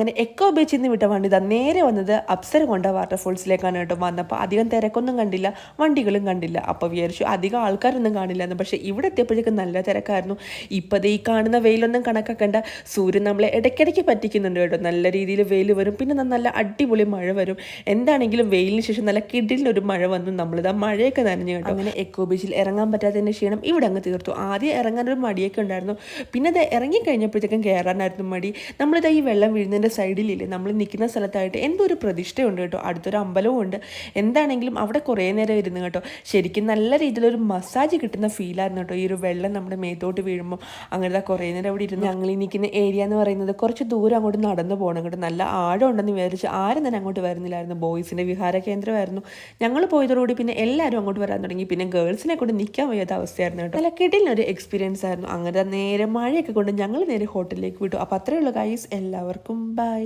അങ്ങനെ എക്കോ ബീച്ചിൽ നിന്ന് വിട്ട വണ്ടി ഇതാ നേരെ വന്നത് അപ്സരകൊണ്ട വാട്ടർഫോൾസിലേക്കാണ് കേട്ടോ. വന്നപ്പോൾ അധികം തിരക്കൊന്നും കണ്ടില്ല, വണ്ടികളും കണ്ടില്ല. അപ്പോൾ വിചാരിച്ചു അധികം ആൾക്കാരൊന്നും കാണില്ല എന്ന്. പക്ഷേ ഇവിടെ എത്തിയപ്പോഴേക്കും നല്ല തിരക്കായിരുന്നു. ഇപ്പോൾ ഈ കാണുന്ന വെയിലൊന്നും കണക്കാക്കേണ്ട, സൂര്യൻ നമ്മളെ ഇടയ്ക്കിടയ്ക്ക് പറ്റിക്കുന്നുണ്ട് കേട്ടോ. നല്ല രീതിയിൽ വെയിൽ വരും, പിന്നെ നല്ല അടിപൊളി മഴ വരും. എന്താണെങ്കിലും വെയിലിന് ശേഷം നല്ല കിടിലൊരു മഴ വന്നു. നമ്മളിതാ മഴയൊക്കെ നനഞ്ഞു കേട്ടോ. അങ്ങനെ എക്കോ ബീച്ചിൽ ഇറങ്ങാൻ പറ്റാത്തതിൻ്റെ ക്ഷീണം ഇവിടെ അങ്ങ് തീർത്തു. ആദ്യം ഇറങ്ങാനൊരു മടിയൊക്കെ ഉണ്ടായിരുന്നു, പിന്നെ അത് ഇറങ്ങിക്കഴിഞ്ഞപ്പോഴത്തേക്കും കയറാനായിരുന്നു മടി. നമ്മളിതാ ഈ വെള്ളം വീഴുന്നതിൻ്റെ സൈഡിലില്ലേ, നമ്മൾ നിൽക്കുന്ന സ്ഥലത്തായിട്ട് എന്തോ ഒരു പ്രതിഷ്ഠയുണ്ട് കേട്ടോ. അടുത്തൊരു അമ്പലവും ഉണ്ട്. എന്താണെങ്കിലും അവിടെ കുറേ നേരം ഇരുന്ന് കേട്ടോ. ശരിക്കും നല്ല രീതിയിലൊരു മസാജ് കിട്ടുന്ന ഫീലായിരുന്നു കേട്ടോ ഈ ഒരു വെള്ളം നമ്മുടെ മേത്തോട്ട് വീഴുമ്പോൾ. അങ്ങനത്തെ കുറേ നേരം അവിടെ ഇരുന്ന്. ഞങ്ങൾ ഈ നിൽക്കുന്ന ഏരിയ എന്ന് പറയുന്നത് കുറച്ച് ദൂരം അങ്ങോട്ട് നടന്നു പോകണം കേട്ടോ. നല്ല ആഴം ഉണ്ടെന്ന് വിചാരിച്ച് ആരും തന്നെ അങ്ങോട്ട് വരുന്നില്ലായിരുന്നു. ബോയ്സിൻ്റെ വിഹാര കേന്ദ്രമായിരുന്നു. ഞങ്ങൾ പോയതോടുകൂടി പിന്നെ എല്ലാവരും അങ്ങോട്ട് വരാൻ തുടങ്ങി. പിന്നെ ഗേൾസിനെ കൊണ്ട് നിൽക്കാൻ വയ്യാത്ത അവസ്ഥയായിരുന്നു കേട്ടോ. നല്ല കിടിലൊരു എക്സ്പീരിയൻസ് ആയിരുന്നു. അങ്ങനെ നേരെ മഴയൊക്കെ കൊണ്ട് ഞങ്ങൾ നേരെ ഹോട്ടലിലേക്ക് വിട്ടു. അപ്പോൾ അത്രയുള്ള ഗൈസ്, എല്ലാവർക്കും ബൈ.